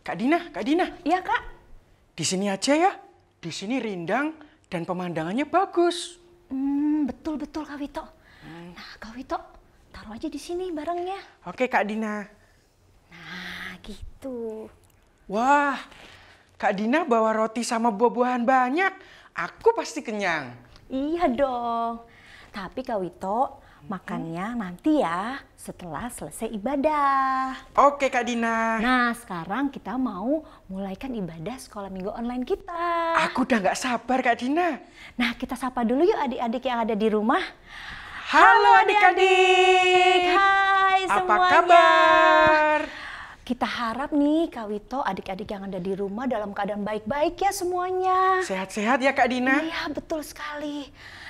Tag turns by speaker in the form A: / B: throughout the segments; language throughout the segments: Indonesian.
A: Kak Dina.
B: Iya, Kak.
A: Di sini aja ya. Di sini rindang dan pemandangannya bagus.
B: Betul Kak Wito. Nah, Kak Wito, taruh aja di sini barangnya.
A: Oke, Kak Dina.
B: Nah, gitu.
A: Wah, Kak Dina bawa roti sama buah-buahan banyak. Aku pasti kenyang.
B: Iya dong. Tapi Kak Wito, makannya nanti ya setelah selesai ibadah.
A: Oke, Kak Dina.
B: Nah, sekarang kita mau mulaikan ibadah sekolah minggu online kita.
A: Aku udah nggak sabar, Kak Dina.
B: Nah, kita sapa dulu yuk adik-adik yang ada di rumah.
A: Halo adik-adik.
B: Hai
A: Apa
B: semuanya.
A: kabar?
B: Kita harap nih Kak Wito, adik-adik yang ada di rumah dalam keadaan baik-baik ya semuanya.
A: Sehat-sehat ya, Kak Dina?
B: Iya, betul sekali.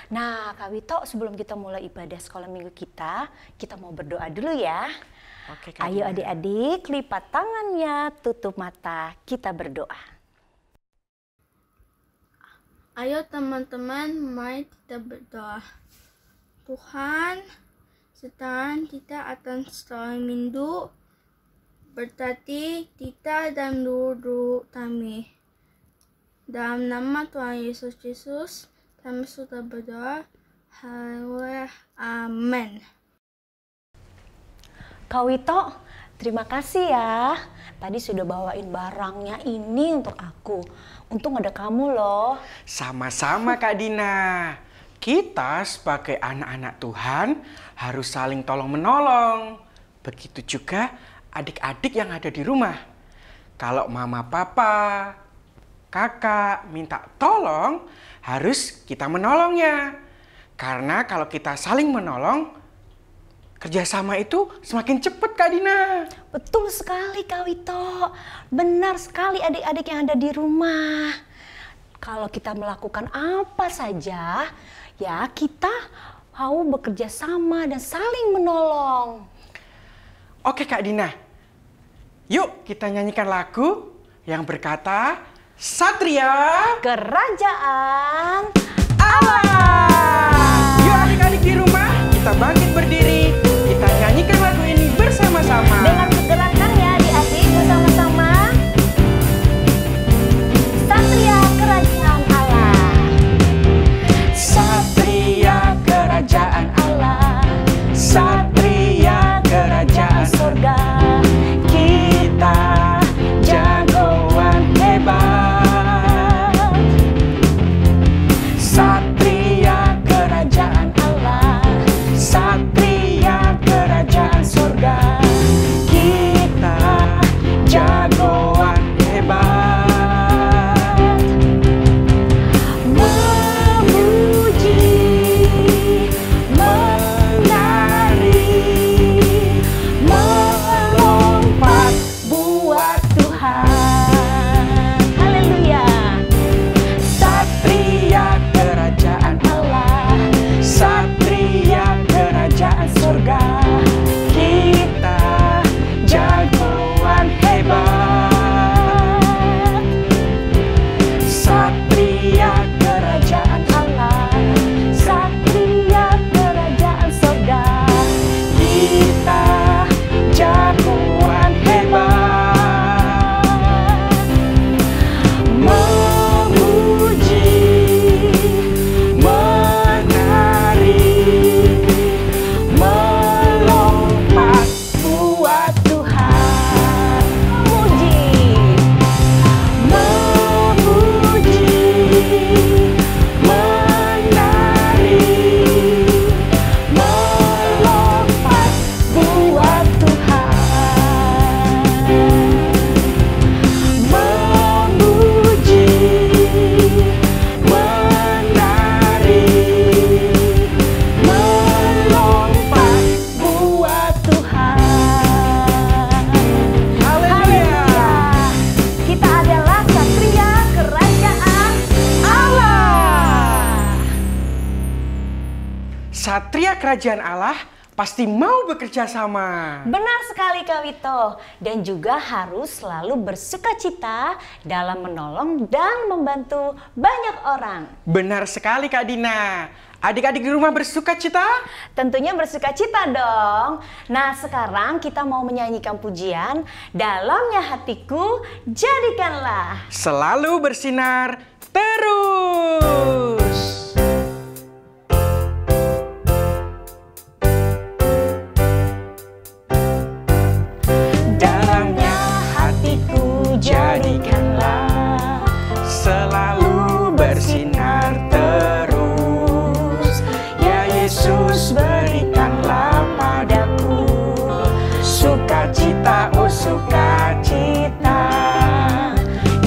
B: Nah, Kak Wito, sebelum kita mulai ibadah sekolah minggu kita mau berdoa dulu ya.
A: Oke, Kak
B: Ayo
A: Dina.
B: adik-adik, lipat tangannya, tutup mata, kita berdoa.
C: Ayo teman-teman, mari kita berdoa. Tuhan, sertai kita atas sekolah minggu, berkati kita dan guru kami. Dalam nama Tuhan Yesus Kristus, kami sudah berdoa. Haleluya. Amin.
B: Kak Wito, terima kasih ya. Tadi sudah bawain barangnya ini untuk aku. Untung ada kamu loh.
A: Sama-sama, Kak Dina. Kita sebagai anak-anak Tuhan harus saling tolong-menolong. Begitu juga adik-adik yang ada di rumah. Kalau mama, papa, kakak minta tolong, harus kita menolongnya. Karena kalau kita saling menolong, kerjasama itu semakin cepat, Kak Dina.
B: Betul sekali Kak Wito. Benar sekali adik-adik yang ada di rumah. Kalau kita melakukan apa saja, ya kita mau bekerja sama dan saling menolong.
A: Oke, Kak Dina. Yuk kita nyanyikan lagu yang berkata, Satria
B: Kerajaan
A: Allah. Yuk adik-adik di rumah, kita bangkit berdiri. Kita nyanyikan lagu ini bersama-sama.
B: dengan pergerakannya adik-adik bersama-sama. Satria Kerajaan Allah.
A: Satria Kerajaan
B: Allah.
A: Satria Kerajaan
B: Surga.
A: kita jagoan hebat. Satria Kerajaan
B: Allah.
A: Satria Kerajaan Surga, kita jagoan hebat.
B: Memuji,
A: Menari, melompat buat
B: Tuhan. Haleluya.
A: Satria Kerajaan
B: Allah.
A: Satria Kerajaan Surga, kita jagoan hebat. Satria Kerajaan
B: Allah. Satria Kerajaan Surga.
A: kita jagoan hebat. Memuji, menari, melompat buat
B: Tuhan. Memuji.
A: menari, melompat buat
B: Tuhan.
A: memuji, menari, melompat buat
B: Tuhan.
A: Haleluya.
B: Kita adalah Satria Kerajaan Allah.
A: Satria Kerajaan Allah pasti mau bekerja sama.
B: Benar sekali Kak Wito. Dan juga harus selalu bersukacita dalam menolong dan membantu banyak orang.
A: Benar sekali, Kak Dina. Adik-adik di rumah bersuka cita?
B: Tentunya bersuka cita dong. Nah, sekarang kita mau menyanyikan pujian Dalamnya Hatiku Jadikanlah.
A: Selalu bersinar terus. Dalamnya hatiku jadikanlah selalu bersinar terus. Ya Yesus, berikanlah padaku sukacita, oh sukacita.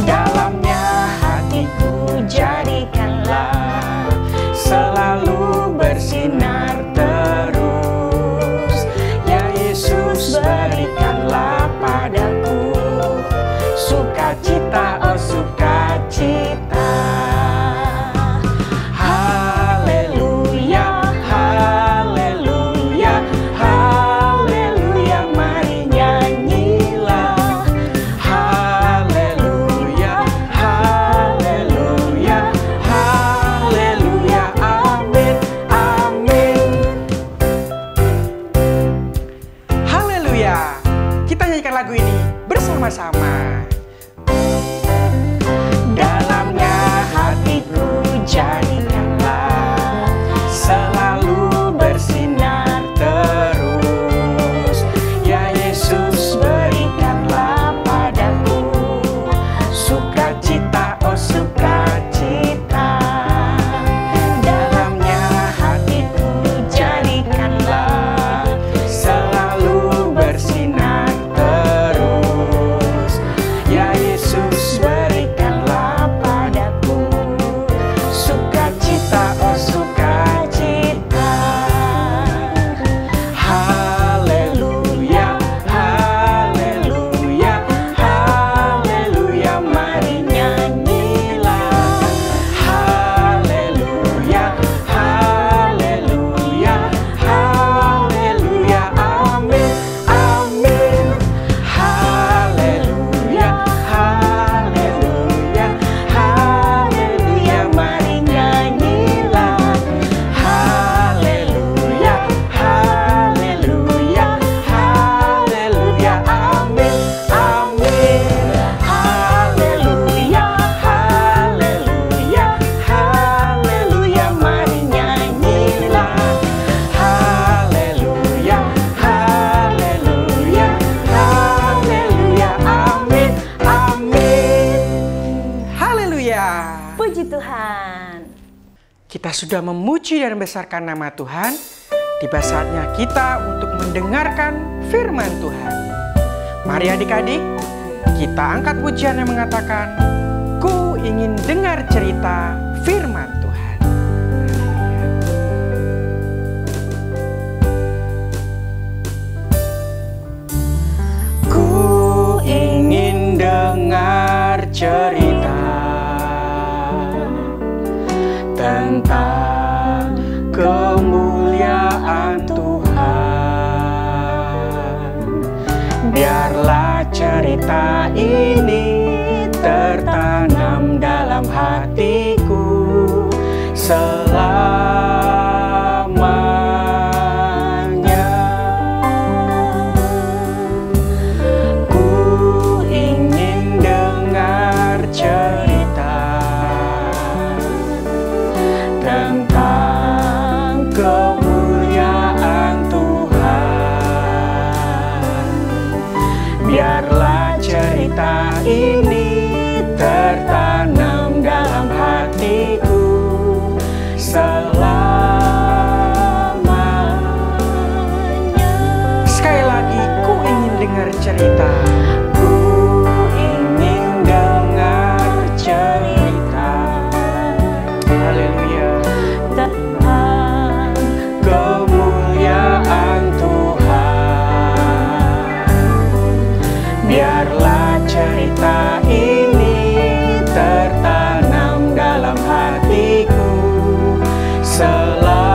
A: Dalamnya hatiku jadikanlah selalu bersinar terus. Ya Yesus, berikanlah padaku sukacita, oh sukacita. Haleluya, haleluya, haleluya, mari nyanyilah. Haleluya, haleluya, haleluya, amin, amin. Haleluya. Kita nyanyikan lagu ini bersama-sama. Dalamnya hatiku jadikanlah selalu bersinar terus. Ya Yesus, berikanlah padaku sukacita, oh sukacita. Dalamnya hatiku jadikanlah selalu bersinar terus. Ya Yesus, berikanlah padaku sukacita, oh sukacita. Haleluya, haleluya, haleluya, mari nyanyilah. Haleluya, haleluya, haleluya, amin, amin. Haleluya, haleluya, haleluya, mari nyanyilah. Haleluya, haleluya, haleluya, amin, amin. Haleluya, haleluya, haleluya, mari nyanyilah. Haleluya, haleluya, haleluya, amin, amin. Haleluya.
B: Puji Tuhan.
A: Kita sudah memuji dan membesarkan nama Tuhan. Tiba saatnya kita untuk mendengarkan firman Tuhan. Mari adik-adik, kita angkat pujian yang mengatakan, ku ingin dengar cerita firman Tuhan. Ku ingin dengar cerita tentang kemuliaan Tuhan. Biarlah cerita ini tertanam dalam hatiku selamanya. Ku ingin dengar cerita tentang kemuliaan Tuhan. Biarlah cerita ini tertanam dalam hatiku selamanya. Sekali lagi, ku ingin dengar cerita. Ku ingin dengar cerita. Haleluya.
B: Tentang
A: Kemuliaan Tuhan. Biarlah cerita ini tertanam dalam hatiku selamanya.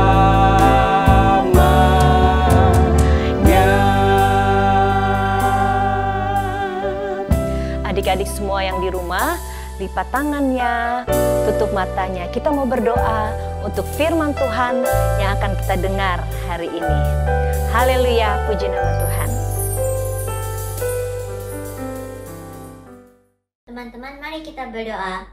B: adik-adik semua yang di rumah, lipat tangannya, tutup matanya. Kita mau berdoa untuk firman Tuhan yang akan kita dengar hari ini. Haleluya, puji nama Tuhan.
D: Teman-teman, mari kita berdoa.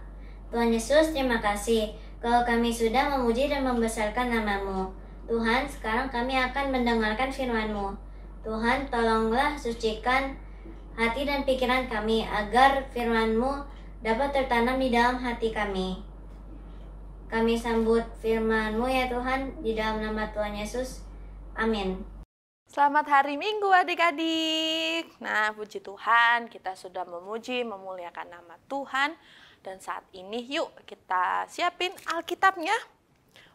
D: Tuhan Yesus, terima kasih kalau kami sudah memuji dan membesarkan nama-Mu. Tuhan, sekarang kami akan mendengarkan firman-Mu. Tuhan, tolonglah sucikan hati dan pikiran kami agar firman-Mu dapat tertanam di dalam hati kami. Kami sambut firman-Mu ya Tuhan, di dalam nama Tuhan Yesus. Amin.
E: Selamat hari Minggu adik-adik. Nah, puji Tuhan, kita sudah memuji, memuliakan nama Tuhan. Dan saat ini yuk kita siapin Alkitabnya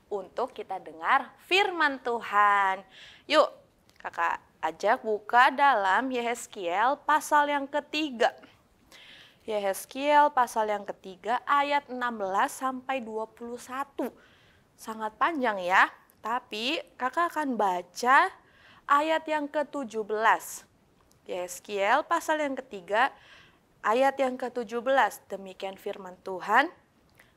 E: untuk kita dengar firman Tuhan. Yuk, kakak ajak buka dalam Yehezkiel pasal yang ketiga. Yehezkiel pasal yang ketiga ayat 16 sampai 21. Sangat panjang ya, tapi kakak akan baca ayat yang ke-17. Yehezkiel pasal yang ketiga ayat yang ke-17. Demikian firman Tuhan.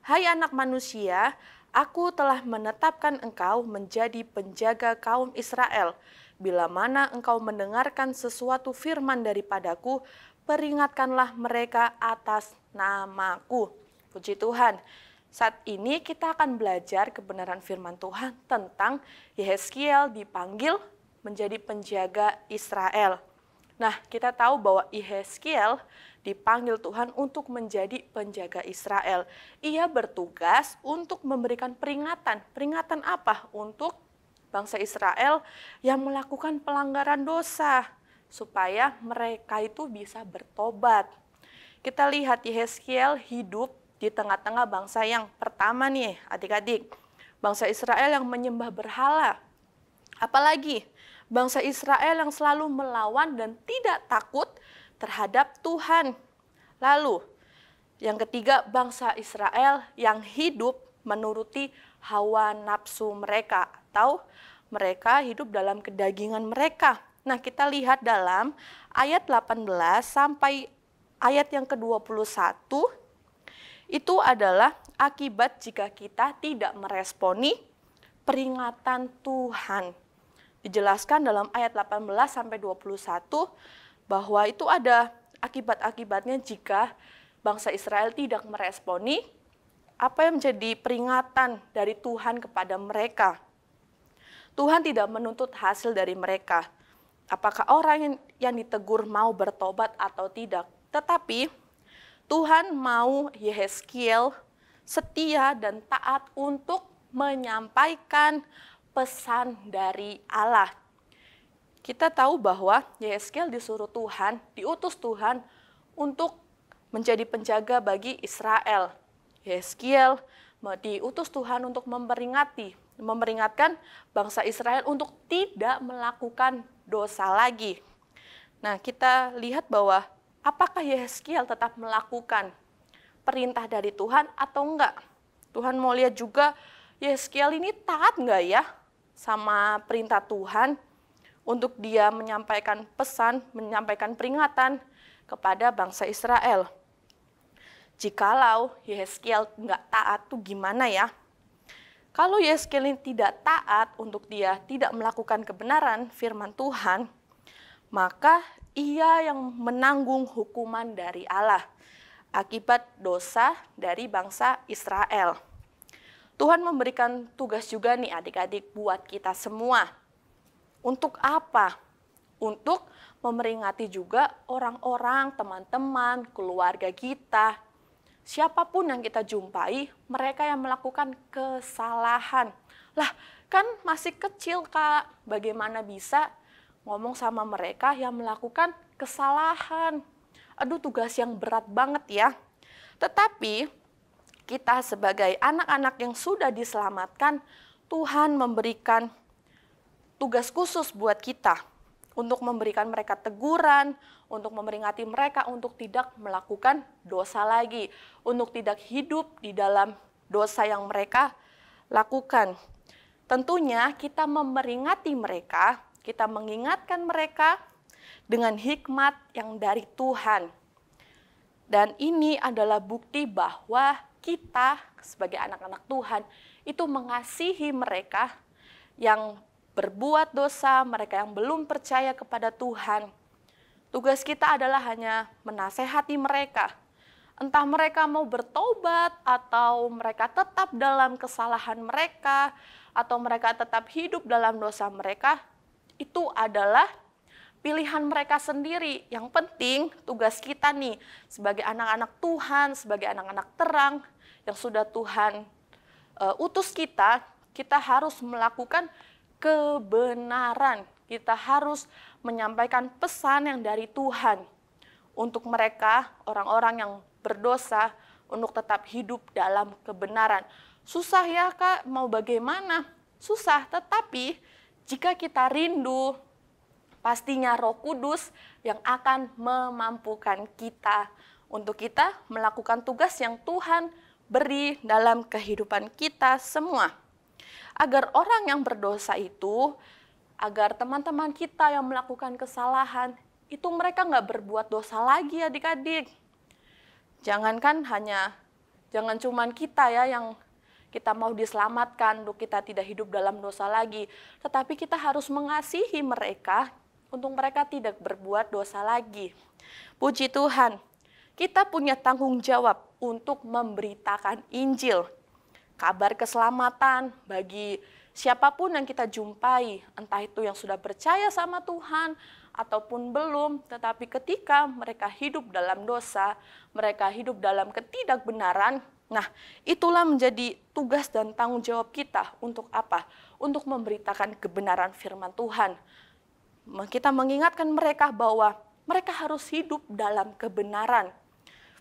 E: Hai anak manusia, aku telah menetapkan engkau menjadi penjaga kaum Israel. Bila mana engkau mendengarkan sesuatu firman daripadaku, peringatkanlah mereka atas namaku. Puji Tuhan. Saat ini kita akan belajar kebenaran firman Tuhan tentang Yehezkiel dipanggil menjadi penjaga Israel. Nah, kita tahu bahwa Yehezkiel dipanggil Tuhan untuk menjadi penjaga Israel. Ia bertugas untuk memberikan peringatan. Peringatan apa? Untuk bangsa Israel yang melakukan pelanggaran dosa, supaya mereka itu bisa bertobat. Kita lihat Yehezkiel hidup di tengah-tengah bangsa yang pertama nih adik-adik. Bangsa Israel yang menyembah berhala. Apalagi bangsa Israel yang selalu melawan dan tidak takut terhadap Tuhan. Lalu yang ketiga, bangsa Israel yang hidup menuruti hawa nafsu mereka, atau mereka hidup dalam kedagingan mereka. Nah, kita lihat dalam ayat 18 sampai ayat yang ke-21, itu adalah akibat jika kita tidak meresponi peringatan Tuhan. Dijelaskan dalam ayat 18 sampai 21 bahwa itu ada akibat-akibatnya jika bangsa Israel tidak meresponi apa yang menjadi peringatan dari Tuhan kepada mereka. Tuhan tidak menuntut hasil dari mereka. Apakah orang yang ditegur mau bertobat atau tidak. Tetapi Tuhan mau Yehezkiel setia dan taat untuk menyampaikan pesan dari Allah. Kita tahu bahwa Yehezkiel disuruh Tuhan, diutus Tuhan untuk menjadi penjaga bagi Israel. Yehezkiel diutus Tuhan untuk memperingatkan bangsa Israel untuk tidak melakukan dosa lagi. Nah, kita lihat bahwa apakah Yehezkiel tetap melakukan perintah dari Tuhan atau enggak? Tuhan mau lihat juga Yehezkiel ini taat enggak ya sama perintah Tuhan untuk dia menyampaikan pesan, menyampaikan peringatan kepada bangsa Israel. Jikalau Yehezkiel enggak taat tuh gimana ya? Kalau Yehezkiel ini tidak taat untuk dia tidak melakukan kebenaran firman Tuhan, maka ia yang menanggung hukuman dari Allah akibat dosa dari bangsa Israel. Tuhan memberikan tugas juga nih adik-adik buat kita semua. Untuk apa? Untuk memeringati juga orang-orang, teman-teman, keluarga kita, siapapun yang kita jumpai, mereka yang melakukan kesalahan. Lah, kan masih kecil Kak, bagaimana bisa ngomong sama mereka yang melakukan kesalahan? Aduh, tugas yang berat banget ya. Tetapi kita sebagai anak-anak yang sudah diselamatkan, Tuhan memberikan tugas khusus buat kita untuk memberikan mereka teguran, untuk memperingati mereka untuk tidak melakukan dosa lagi, untuk tidak hidup di dalam dosa yang mereka lakukan. Tentunya kita memperingati mereka, kita mengingatkan mereka dengan hikmat yang dari Tuhan. Dan ini adalah bukti bahwa kita sebagai anak-anak Tuhan itu mengasihi mereka yang berbuat dosa, mereka yang belum percaya kepada Tuhan. Tugas kita adalah hanya menasehati mereka. Entah mereka mau bertobat atau mereka tetap dalam kesalahan mereka atau mereka tetap hidup dalam dosa mereka, itu adalah pilihan mereka sendiri. Yang penting tugas kita nih sebagai anak-anak Tuhan, sebagai anak-anak terang yang sudah Tuhan utus kita harus melakukan kebenaran. Kita harus menyampaikan pesan yang dari Tuhan untuk mereka, orang-orang yang berdosa, untuk tetap hidup dalam kebenaran. Susah ya Kak, mau bagaimana? Susah, tetapi jika kita rindu, pastinya Roh Kudus yang akan memampukan kita untuk kita melakukan tugas yang Tuhan beri dalam kehidupan kita semua. Agar orang yang berdosa itu, agar teman-teman kita yang melakukan kesalahan, itu mereka nggak berbuat dosa lagi adik-adik. Jangan cuman kita ya yang kita mau diselamatkan, untuk kita tidak hidup dalam dosa lagi. Tetapi kita harus mengasihi mereka, untuk mereka tidak berbuat dosa lagi. Puji Tuhan, kita punya tanggung jawab untuk memberitakan Injil. Kabar keselamatan bagi siapapun yang kita jumpai, entah itu yang sudah percaya sama Tuhan, ataupun belum, tetapi ketika mereka hidup dalam dosa, mereka hidup dalam ketidakbenaran, nah itulah menjadi tugas dan tanggung jawab kita untuk apa? Untuk memberitakan kebenaran firman Tuhan. Kita mengingatkan mereka bahwa mereka harus hidup dalam kebenaran.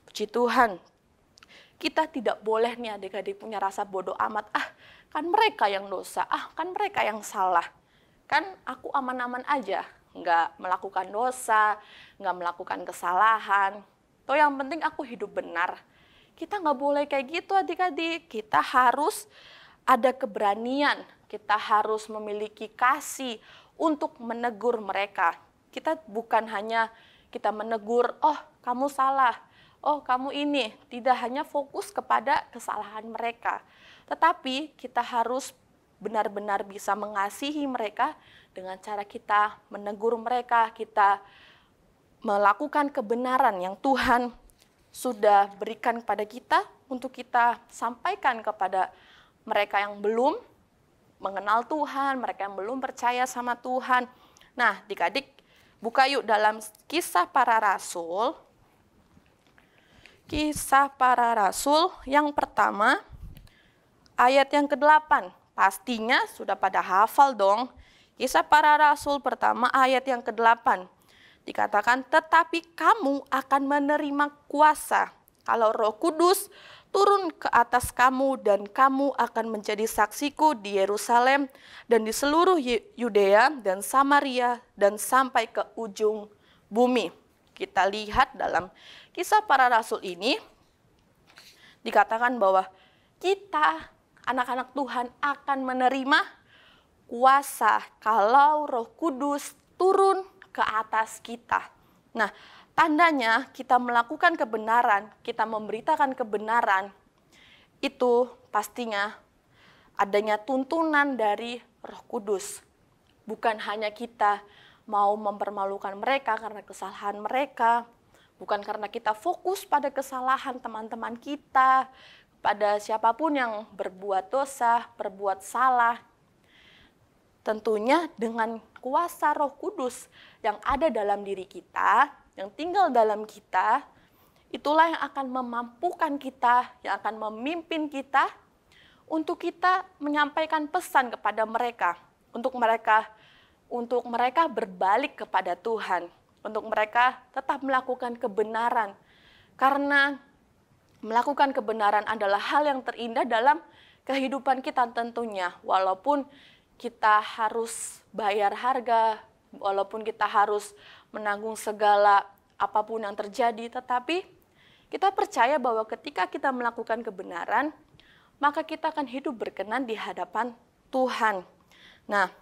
E: Puji Tuhan, kita tidak boleh nih adik-adik punya rasa bodoh amat, kan mereka yang dosa, kan mereka yang salah, kan aku aman-aman aja. Nggak melakukan dosa, nggak melakukan kesalahan. Toh yang penting aku hidup benar. Kita nggak boleh kayak gitu adik-adik. Kita harus ada keberanian. Kita harus memiliki kasih untuk menegur mereka. Kita bukan hanya kita menegur, oh kamu salah, oh kamu ini. Tidak hanya fokus kepada kesalahan mereka. Tetapi kita harus benar-benar bisa mengasihi mereka dengan cara kita menegur mereka, kita melakukan kebenaran yang Tuhan sudah berikan kepada kita untuk kita sampaikan kepada mereka yang belum mengenal Tuhan, mereka yang belum percaya sama Tuhan. Nah, adik-adik, buka yuk dalam Kisah Para Rasul. Kisah Para Rasul yang pertama, ayat yang ke-8. Pastinya sudah pada hafal dong. Kisah Para Rasul pertama ayat yang ke-8. Dikatakan, tetapi kamu akan menerima kuasa kalau Roh Kudus turun ke atas kamu, dan kamu akan menjadi saksiku di Yerusalem dan di seluruh Yudea dan Samaria dan sampai ke ujung bumi. Kita lihat dalam Kisah Para Rasul ini, dikatakan bahwa kita anak-anak Tuhan akan menerima kuasa kalau Roh Kudus turun ke atas kita. Nah, tandanya kita melakukan kebenaran, kita memberitakan kebenaran, itu pastinya adanya tuntunan dari Roh Kudus. Bukan hanya kita mau mempermalukan mereka karena kesalahan mereka, bukan karena kita fokus pada kesalahan teman-teman kita, pada siapapun yang berbuat dosa, berbuat salah. Tentunya dengan kuasa Roh Kudus yang ada dalam diri kita, yang tinggal dalam kita, itulah yang akan memampukan kita, yang akan memimpin kita untuk kita menyampaikan pesan kepada mereka, untuk mereka berbalik kepada Tuhan, untuk mereka tetap melakukan kebenaran. Karena melakukan kebenaran adalah hal yang terindah dalam kehidupan kita tentunya, walaupun kita harus bayar harga, walaupun kita harus menanggung segala apapun yang terjadi, tetapi kita percaya bahwa ketika kita melakukan kebenaran, maka kita akan hidup berkenan di hadapan Tuhan. Nah,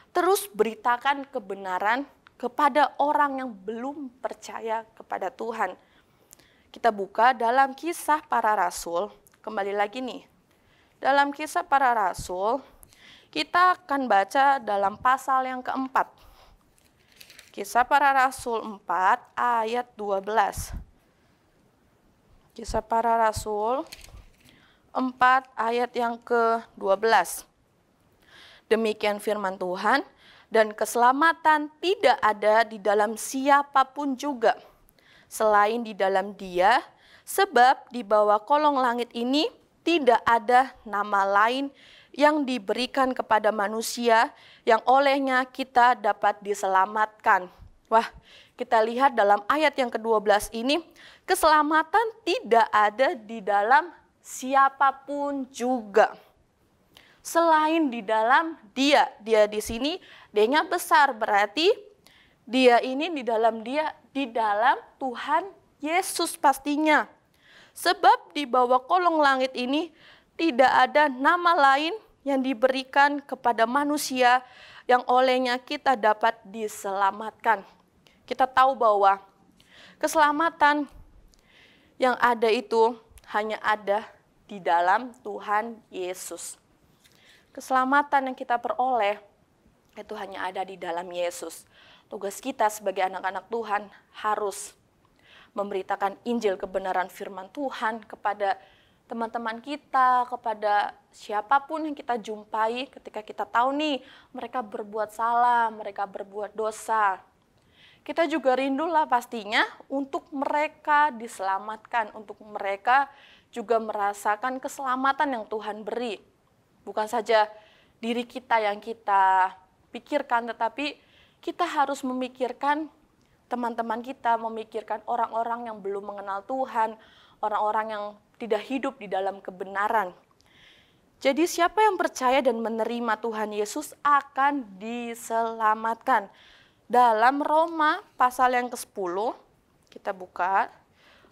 E: terus beritakan kebenaran kepada orang yang belum percaya kepada Tuhan. Kita buka dalam Kisah Para Rasul. Kembali lagi nih. Dalam Kisah Para Rasul, kita akan baca dalam pasal yang keempat. Kisah Para Rasul 4 ayat 12. Kisah Para Rasul 4 ayat yang ke-12. Demikian firman Tuhan, dan keselamatan tidak ada di dalam siapapun juga, selain di dalam Dia, sebab di bawah kolong langit ini tidak ada nama lain yang diberikan kepada manusia yang olehnya kita dapat diselamatkan. Wah, kita lihat dalam ayat yang ke-12 ini, keselamatan tidak ada di dalam siapapun juga, selain di dalam Dia. Dia di sini, D-nya besar, berarti Dia ini di dalam Dia, di dalam Tuhan Yesus pastinya. Sebab di bawah kolong langit ini tidak ada nama lain yang diberikan kepada manusia yang olehnya kita dapat diselamatkan. Kita tahu bahwa keselamatan yang ada itu hanya ada di dalam Tuhan Yesus. Keselamatan yang kita peroleh itu hanya ada di dalam Yesus. Tugas kita sebagai anak-anak Tuhan harus memberitakan Injil kebenaran firman Tuhan kepada teman-teman kita, kepada siapapun yang kita jumpai ketika kita tahu nih mereka berbuat salah, mereka berbuat dosa. Kita juga rindulah pastinya untuk mereka diselamatkan, untuk mereka juga merasakan keselamatan yang Tuhan beri. Bukan saja diri kita yang kita pikirkan, tetapi kita harus memikirkan teman-teman kita, memikirkan orang-orang yang belum mengenal Tuhan, orang-orang yang tidak hidup di dalam kebenaran. Jadi siapa yang percaya dan menerima Tuhan Yesus akan diselamatkan. Dalam Roma pasal yang ke-10, kita buka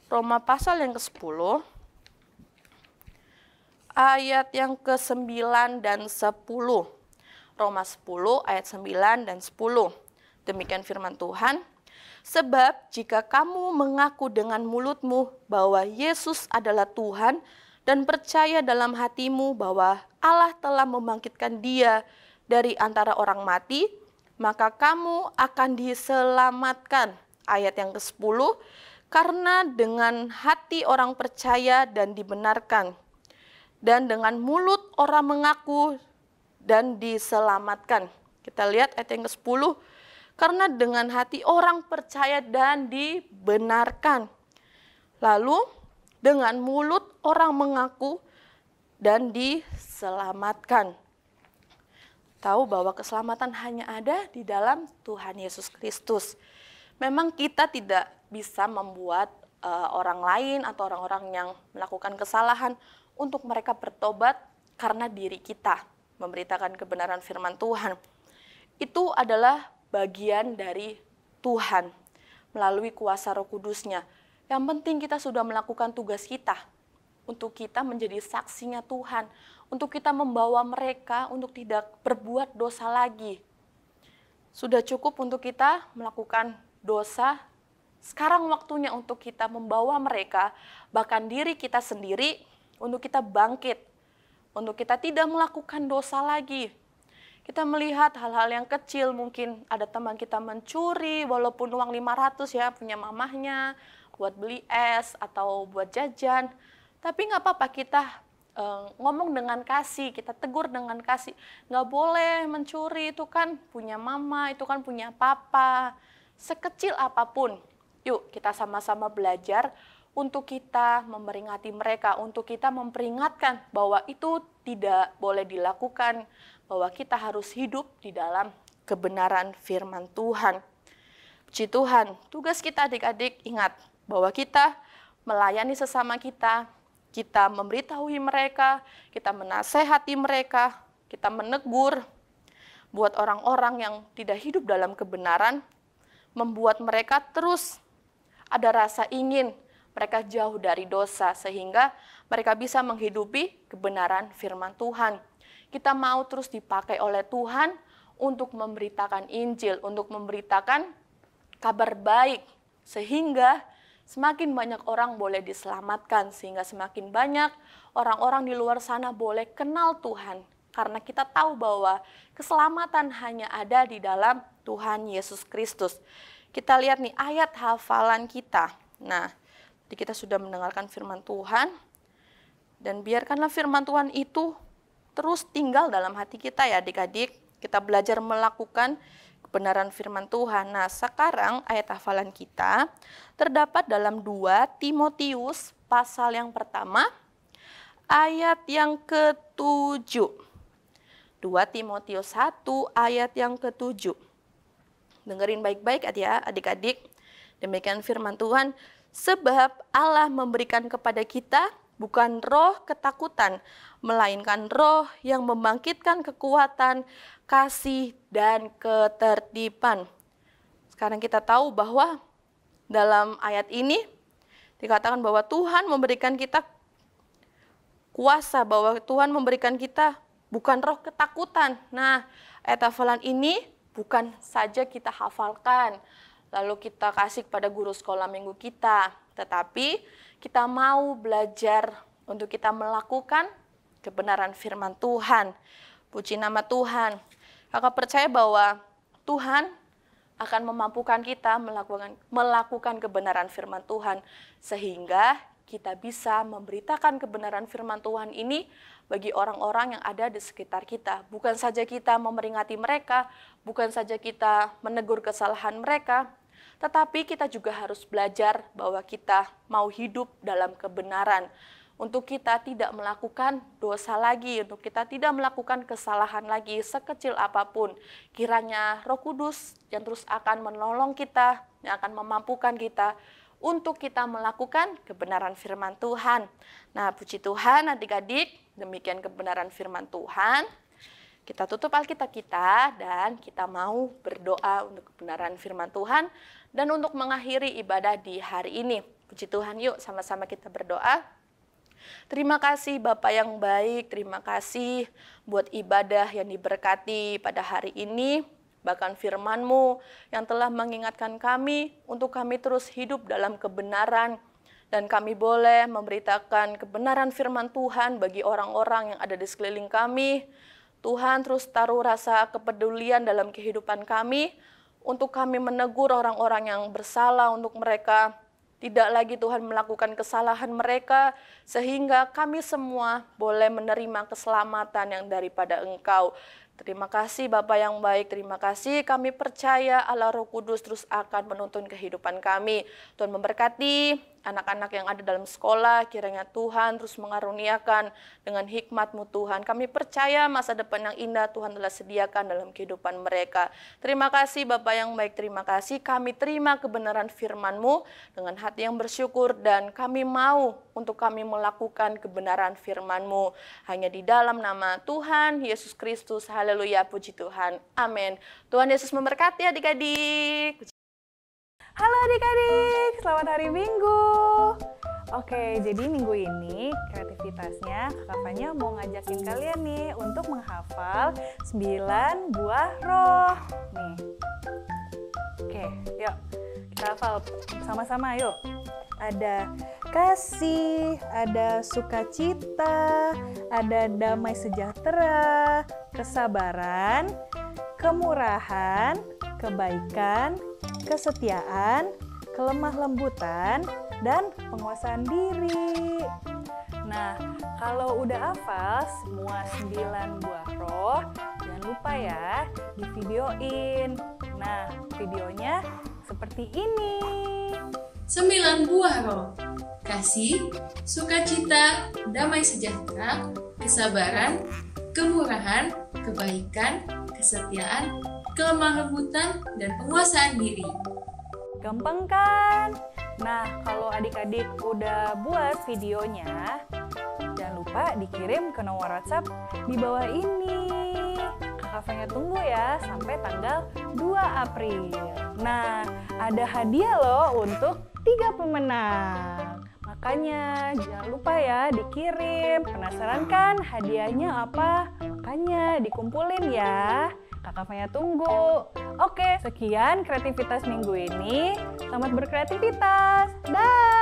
E: Roma pasal yang ke-10, ayat yang ke-9 dan 10. Roma 10 ayat 9 dan 10. Demikian firman Tuhan. Sebab jika kamu mengaku dengan mulutmu bahwa Yesus adalah Tuhan dan percaya dalam hatimu bahwa Allah telah membangkitkan Dia dari antara orang mati, maka kamu akan diselamatkan. Ayat yang ke-10, karena dengan hati orang percaya dan dibenarkan, dan dengan mulut orang mengaku dan diselamatkan. Kita lihat ayat yang ke-10, karena dengan hati orang percaya dan dibenarkan. Lalu dengan mulut orang mengaku dan diselamatkan. Tahu bahwa keselamatan hanya ada di dalam Tuhan Yesus Kristus. Memang kita tidak bisa membuat orang lain atau orang-orang yang melakukan kesalahan untuk mereka bertobat karena diri kita memberitakan kebenaran firman Tuhan. Itu adalah bagian dari Tuhan melalui kuasa Roh Kudus-Nya. Yang penting kita sudah melakukan tugas kita untuk kita menjadi saksinya Tuhan, untuk kita membawa mereka untuk tidak berbuat dosa lagi. Sudah cukup untuk kita melakukan dosa, sekarang waktunya untuk kita membawa mereka, bahkan diri kita sendiri, untuk kita bangkit, untuk kita tidak melakukan dosa lagi. Kita melihat hal-hal yang kecil, mungkin ada teman kita mencuri, walaupun uang 500 ya, punya mamahnya, buat beli es atau buat jajan. Tapi nggak apa-apa, kita ngomong dengan kasih, kita tegur dengan kasih. Nggak boleh mencuri, itu kan punya mama, itu kan punya papa. Sekecil apapun, yuk kita sama-sama belajar untuk kita memperingati mereka, untuk kita memperingatkan bahwa itu tidak boleh dilakukan, bahwa kita harus hidup di dalam kebenaran firman Tuhan. Puji Tuhan, tugas kita adik-adik ingat bahwa kita melayani sesama kita memberitahui mereka, kita menasehati mereka, kita menegur, buat orang-orang yang tidak hidup dalam kebenaran, membuat mereka terus ada rasa ingin mereka jauh dari dosa, sehingga mereka bisa menghidupi kebenaran firman Tuhan. Kita mau terus dipakai oleh Tuhan untuk memberitakan Injil, untuk memberitakan kabar baik, sehingga semakin banyak orang boleh diselamatkan, sehingga semakin banyak orang-orang di luar sana boleh kenal Tuhan. Karena kita tahu bahwa keselamatan hanya ada di dalam Tuhan Yesus Kristus. Kita lihat nih ayat hafalan kita. Nah, jadi kita sudah mendengarkan firman Tuhan, dan biarkanlah firman Tuhan itu terus tinggal dalam hati kita ya adik-adik. Kita belajar melakukan kebenaran firman Tuhan. Nah, sekarang ayat hafalan kita terdapat dalam 2 Timotius pasal yang pertama, ayat yang ke-7. 2 Timotius 1 ayat yang ke-7. Dengerin baik-baik ya adik-adik. Demikian firman Tuhan, sebab Allah memberikan kepada kita bukan roh ketakutan, melainkan roh yang membangkitkan kekuatan, kasih, dan ketertiban. Sekarang kita tahu bahwa dalam ayat ini dikatakan bahwa Tuhan memberikan kita kuasa, bahwa Tuhan memberikan kita bukan roh ketakutan. Nah, ayat hafalan ini bukan saja kita hafalkan, lalu kita kasih kepada guru sekolah minggu kita, tetapi kita mau belajar untuk kita melakukan kebenaran firman Tuhan. Puji nama Tuhan. Kakak percaya bahwa Tuhan akan memampukan kita melakukan kebenaran firman Tuhan, sehingga kita bisa memberitakan kebenaran firman Tuhan ini bagi orang-orang yang ada di sekitar kita. Bukan saja kita memeringati mereka, bukan saja kita menegur kesalahan mereka, tetapi kita juga harus belajar bahwa kita mau hidup dalam kebenaran. Untuk kita tidak melakukan dosa lagi, untuk kita tidak melakukan kesalahan lagi sekecil apapun. Kiranya Roh Kudus yang terus akan menolong kita, yang akan memampukan kita untuk kita melakukan kebenaran firman Tuhan. Nah, puji Tuhan adik-adik, demikian kebenaran firman Tuhan. Kita tutup Alkitab kita dan kita mau berdoa untuk kebenaran firman Tuhan dan untuk mengakhiri ibadah di hari ini. Puji Tuhan, yuk sama-sama kita berdoa. Terima kasih Bapak yang baik, terima kasih buat ibadah yang diberkati pada hari ini. Bahkan firman-Mu yang telah mengingatkan kami untuk kami terus hidup dalam kebenaran. Dan kami boleh memberitakan kebenaran firman Tuhan bagi orang-orang yang ada di sekeliling kami. Tuhan terus taruh rasa kepedulian dalam kehidupan kami, untuk kami menegur orang-orang yang bersalah, untuk mereka tidak lagi Tuhan melakukan kesalahan mereka, sehingga kami semua boleh menerima keselamatan yang daripada Engkau. Terima kasih Bapa yang baik, terima kasih kami percaya Allah Roh Kudus terus akan menuntun kehidupan kami. Tuhan memberkati anak-anak yang ada dalam sekolah, kiranya Tuhan terus mengaruniakan dengan hikmat-Mu Tuhan. Kami percaya masa depan yang indah Tuhan telah sediakan dalam kehidupan mereka. Terima kasih Bapa yang baik, terima kasih kami terima kebenaran firman-Mu dengan hati yang bersyukur, dan kami mau untuk kami melakukan kebenaran firman-Mu. Hanya di dalam nama Tuhan Yesus Kristus. Haleluya, puji Tuhan. Amin. Tuhan Yesus memberkati adik-adik.
F: Halo adik-adik, selamat hari Minggu. Oke, jadi minggu ini kreativitasnya Kak Fanya mau ngajakin kalian nih untuk menghafal 9 buah roh. Nih. Oke, yuk kita hafal sama-sama yuk. Ada kasih, ada sukacita, ada damai sejahtera, kesabaran, kemurahan, kebaikan, kesetiaan, kelemah lembutan, dan penguasaan diri. Nah, kalau udah hafal semua 9 buah roh, jangan lupa ya di videoin. Nah, videonya seperti ini.
G: 9 buah roh: kasih, sukacita, damai sejahtera, kesabaran, kemurahan, kebaikan, kesetiaan, kelemah lembutan, dan penguasaan diri.
F: Gampang kan? Nah, kalau adik-adik udah buat videonya, jangan lupa dikirim ke nomor WhatsApp di bawah ini. Kakak Fanya tunggu ya sampai tanggal 2 April. Nah, ada hadiah loh untuk 3 pemenang. Makanya jangan lupa ya dikirim. Penasaran kan hadiahnya apa? Makanya dikumpulin ya. Kakak Fanya tunggu. Oke, sekian kreativitas minggu ini. Selamat berkreativitas. Dah.